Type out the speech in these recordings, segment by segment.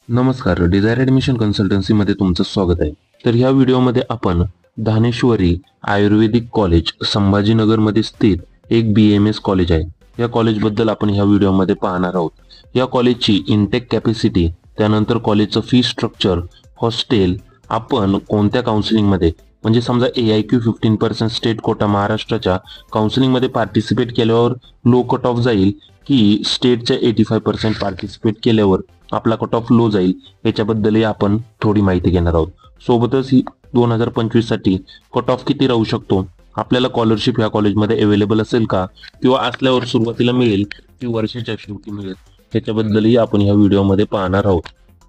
नमस्कार, Dzire admission कन्सल्टन्सीमध्ये तुमचं स्वागत आहे. तर ह्या व्हिडिओमध्ये आपण धानेश्वरी आयुर्वेदिक कॉलेज संभाजीनगरमध्ये स्थित एक BAMS कॉलेज आहे. या कॉलेजबद्दल आपण ह्या व्हिडिओमध्ये पाहणार आहोत. या कॉलेजची इनटेक कॅपॅसिटी, त्यानंतर कॉलेजचं फी स्ट्रक्चर, हॉस्टेल, आपण कोणत्या काउन्सिलिंगमध्ये म्हणजे समजा AIQ 15% स्टेट कोटा महाराष्ट्राच्या काउन्सिलिंगमध्ये पार्टिसिपेट केल्यावर लो कट ऑफ जाईल की स्टेटच्या 85% पार्टिसिपेट केल्यावर आपला कट ऑफ लो जाईल, याच्याबद्दलही आपण थोडी माहिती घेणार आहोत. सोबतच ही 2025 साठी कट ऑफ किती राहू शकतो, आपल्याला स्कॉलरशिप ह्या कॉलेजमध्ये अवेलेबल असेल का, किंवा असल्यावर सुरुवातीला मिळेल की वर्षाच्या शेवटी मिळेल, याच्याबद्दलही आपण ह्या व्हिडिओमध्ये पाहणार आहोत.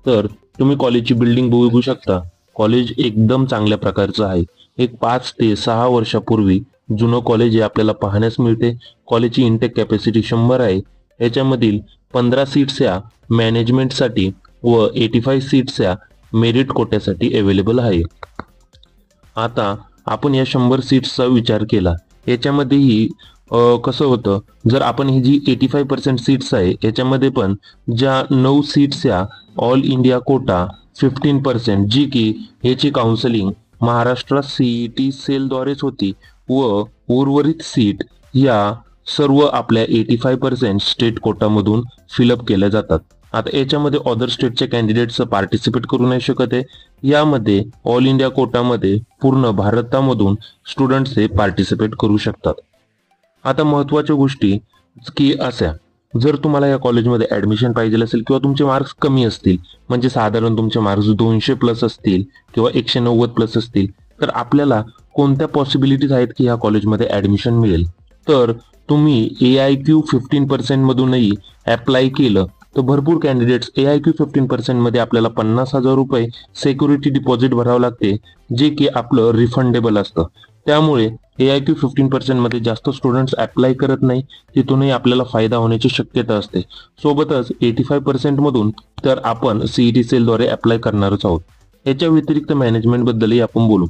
तर तुम्ही कॉलेजची बिल्डिंग बघू शकता. कॉलेज एकदम चांगल्या प्रकारचं आहे. एक 5 ते 6 वर्षापूर्वी जुनं कॉलेज हे आपल्याला पाहण्यास मिळते. कॉलेजची इनटेक कॅपॅसिटी 100 आहे. याच्यामधील 15 सीट्स या मॅनेजमेंटसाठी व 85 सीट्स या मेरिट कोट्यासाठी अवेलेबल आहे. आता आपण या 100 सीट्सचा विचार केला, याच्यामध्येही कसं होतं, जर आपण ही जी 85% सीट्स आहे याच्यामध्ये पण ज्या 9 सीट्स या ऑल इंडिया कोटा 15%, जी की ह्याची काउन्सिलिंग महाराष्ट्र CET सेलद्वारेच होती व उर्वरित सीट या सर्व आपल्या 85% स्टेट कोटामधून फिलअप केल्या जातात. आता याच्यामध्ये अदर स्टेटच्या कॅन्डिडेट्स पार्टिसिपेट करू नाही शकत आहे. यामध्ये ऑल इंडिया कोटामध्ये पूर्ण भारतामधून स्टुडंट्स हे पार्टिसिपेट करू शकतात. आता महत्त्वाच्या गोष्टी की अशा, जर तुम्हाला या कॉलेजमध्ये ॲडमिशन पाहिजे असेल किंवा तुमचे मार्क्स कमी असतील, म्हणजे साधारण तुमचे मार्क्स 200 प्लस असतील किंवा 190 प्लस असतील, तर आपल्याला कोणत्या पॉसिबिलिटीज आहेत की ह्या कॉलेजमध्ये ॲडमिशन मिळेल. तर तुम्ही AIQ 15% मधूनही अप्लाय केलं तर भरपूर कॅन्डिडेट्स AIQ 15% मध्ये आपल्याला 50,000 रुपये सिक्युरिटी डिपॉझिट भरावं लागते, जे की आपलं रिफंडेबल असतं. त्यामुळे AIQ 15% मध्ये जास्त स्टुडंट्स अप्लाय करत नाही, तिथूनही आपल्याला फायदा होण्याची शक्यता असते. सोबतच 85% मधून तर आपण CET सेलद्वारे अप्लाय करणारच आहोत. याच्या व्यतिरिक्त मॅनेजमेंटबद्दलही आपण बोलू.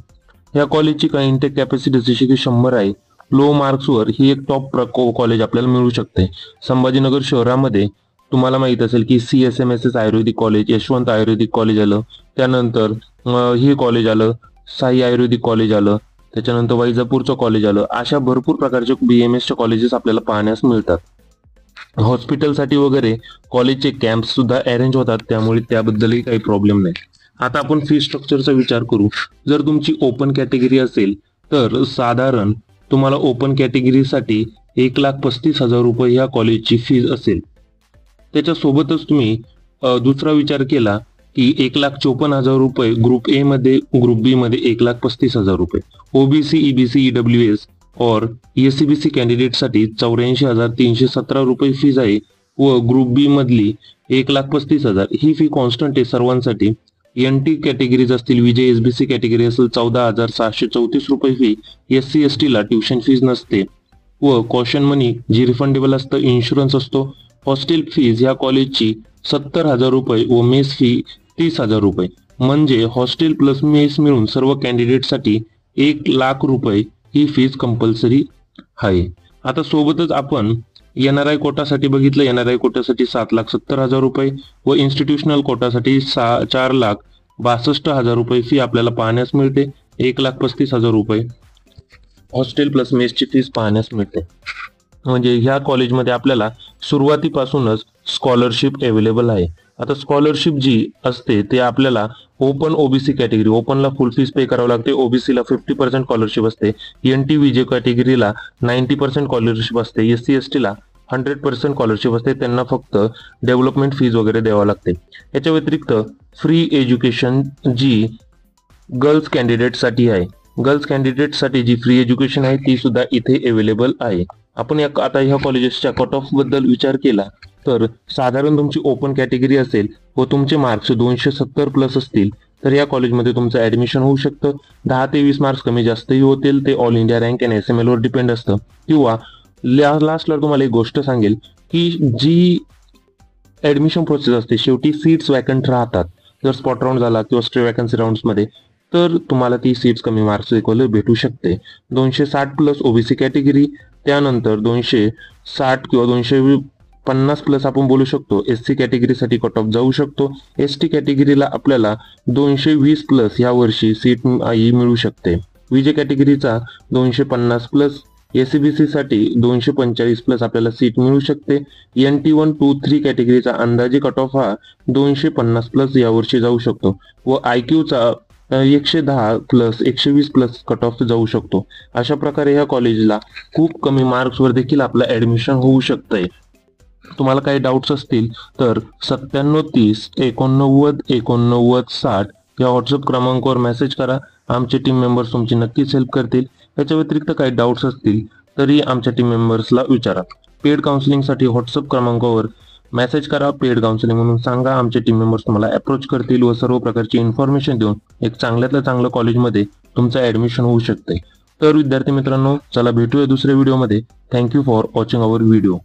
या कॉलेजची काही इनटेक कॅपॅसिटी जशी की 100 आहे. लो मार्क्सवर ही एक टॉप कॉलेज आपल्याला मिळू शकते. संभाजीनगर शहरामध्ये तुम्हाला माहित असेल की CSMSS आयुर्वेदिक कॉलेज, यशवंत आयुर्वेदिक कॉलेज आलं, त्यानंतर हे कॉलेज आलं, साई आयुर्वेदिक कॉलेज आलं, त्याच्यानंतर वैजापूरचं कॉलेज आलं. अशा भरपूर प्रकारचे BAMSच्या कॉलेजेस आपल्याला पाहण्यास मिळतात. हॉस्पिटलसाठी वगैरे कॉलेजचे कॅम्प्स सुद्धा अरेंज होतात, त्यामुळे त्याबद्दलही काही प्रॉब्लेम नाही. आता आपण फी स्ट्रक्चरचा विचार करू. जर तुमची ओपन कॅटेगरी असेल तर साधारण तुम्हाला ओपन कॅटेगरीसाठी 1,35,000 रुपये ह्या कॉलेजची फीज असेल. त्याच्यासोबतच तुम्ही दुसरा विचार केला की 1,54,000 रुपये ग्रुप ए मध्ये, ग्रुप बी मध्ये 1,35,000 रुपये, OBC, EBC, EWS और SCBC कॅन्डिडेटसाठी 84,317 रुपये फीज आहे व ग्रुप बी मधली 1,35,000 ही फी कॉन्स्टंट आहे सर्वांसाठी. NT कॅटेगरीज असतील, विजय SBC कॅटेगरी असेल 14,734 रुपये फी. SC ST ला ट्युशन फीज नसते व कॉशन मनी जी रिफंडेबल असतं, इन्शुरन्स असतो. हॉस्टेल फीज ह्या कॉलेजची 70,000 रुपये व मेस फी 30,000 रुपये, म्हणजे हॉस्टेल प्लस मेस मिळून सर्व कॅन्डिडेटसाठी 1,00,000 रुपये ही फीज कंपल्सरी आहे. आता सोबतच आपण NRI कोटासाठी बघितलं. NRI कोटासाठी 7,70,000 रुपये व इन्स्टिट्यूशनल कोटासाठी 4,62,000 रुपये फी आपल्याला पाहण्यास मिळते. 1,35,000 रुपये हॉस्टेल प्लस मेसची फीस पाहण्यास मिळते. म्हणजे ह्या कॉलेजमध्ये आपल्याला सुरुवातीपासूनच स्कॉलरशिप अवेलेबल आहे. आता स्कॉलरशिप जी असते ते आपल्याला ओपन OBC कॅटेगरी, ओपनला फुल फीस पे करावं लागते, OBCला 50% स्कॉलरशिप असते, NT विजय कॅटेगरीला 90% स्कॉलरशिप असते, SC STला 100% स्कॉलरशिप असते. त्यांना फक्त डेव्हलपमेंट फीज वगैरे द्यावं लागते. याच्या व्यतिरिक्त फ्री एज्युकेशन जी गर्ल्स कॅन्डिडेटसाठी आहे, गर्ल्स कॅन्डिडेटसाठी जी फ्री एज्युकेशन आहे ती सुद्धा इथे अवेलेबल आहे. आपण आता ह्या कॉलेजेसच्या कट ऑफ बद्दल विचार केला तर साधारण तुमची ओपन कॅटेगरी असेल व तुमचे मार्क्स 270 प्लस असतील तर या कॉलेजमध्ये तुमचं ॲडमिशन होऊ शकतं. 10 ते 20 मार्क्स कमी जास्तही होतील, ते ऑल इंडिया रँक आणि SML वर डिपेंड असतं. किंवा लास्टला तुम्हाला एक गोष्ट सांगेल की जी ॲडमिशन प्रोसेस असते, शेवटी सीट्स वॅकंट राहतात. जर स्पॉट राऊंड झाला किंवा स्ट्रे वॅकन्सी राऊंड्समध्ये तर तुम्हाला ती सीट्स कमी मार्क्स भेटू शकते. 260 प्लस OBC कॅटेगरी, त्यानंतर 260 किंवा 50 प्लस आपण बोलू शकतो. SC कॅटेगरीसाठी कट ऑफ जाऊ शकतो. ST कॅटेगरीला आपल्याला 220 प्लस या वर्षी सीट मिळू शकते. VJ कॅटेगरीचा 250 प्लस, SCBC साठी 245 प्लस आपल्याला सीट मिळू शकते. NT 1, 2, 3 कॅटेगरीचा अंदाजे कट ऑफ हा 250 प्लस यावर्षी जाऊ शकतो व IQचा 110 प्लस 120 प्लस कट ऑफ जाऊ शकतो. अशा प्रकारे ह्या कॉलेजला खूप कमी मार्क्सवर देखील आपलं ऍडमिशन होऊ शकतंय. तुम्हाला काही डाऊट्स असतील तर 9730 89 89 60 या व्हॉट्सअप क्रमांकावर मेसेज करा. आमचे टीम मेंबर्स तुमची नक्कीच हेल्प करतील. याच्या व्यतिरिक्त काही डाऊट्स असतील तरी आमच्या टीम मेंबर्सला विचारा. पेड काउन्सिलिंगसाठी व्हॉट्सअप क्रमांकावर मेसेज करा, पेड काउन्सिलिंग म्हणून सांगा. आमचे टीम मेंबर्स तुम्हाला अप्रोच करतील व सर्व प्रकारची इन्फॉर्मेशन देऊन एक चांगल्यातल्या चांगलं कॉलेजमध्ये तुमचं ऍडमिशन होऊ शकते. तर विद्यार्थी मित्रांनो, चला भेटूया दुसऱ्या व्हिडिओमध्ये. Thank you for watching our video.